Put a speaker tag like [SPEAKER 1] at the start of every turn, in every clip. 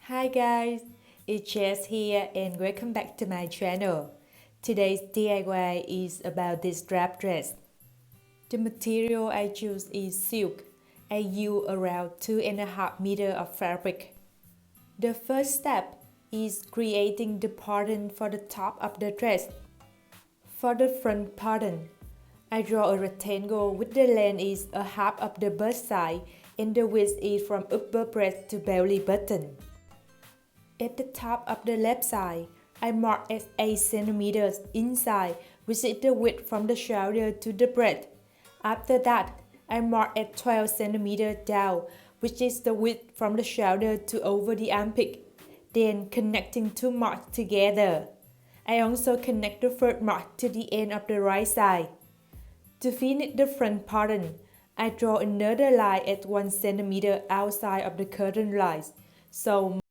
[SPEAKER 1] Hi guys, it's Jess here and welcome back to my channel. Today's DIY is about this drap dress. The material I choose is silk. I use around 2.5 meters of fabric. The first step is creating the pattern for the top of the dress. For the front pattern, I draw a rectangle with the length is a half of the bust side and the width is from upper breast to belly button. At the top of the left side, I mark as 8 cm inside, which is the width from the shoulder to the breast. After that, I mark at 12 cm down, which is the width from the shoulder to over the armpit. Then connecting two marks together. I also connect the third mark to the end of the right side. To finish the front pattern, I draw another line at 1 cm outside of the curtain lines. So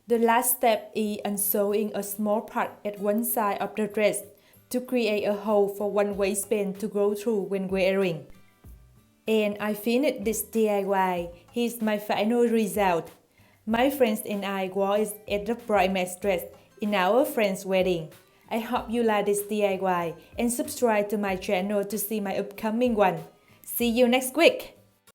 [SPEAKER 1] The last step is unsewing a small part at one side of the dress to create a hole for one waistband to go through when wearing. And I finished this DIY. Here's my final result. My friends and I wore it at the bridesmaid dress in our friend's wedding. I hope you like this DIY and subscribe to my channel to see my upcoming one. See you next week!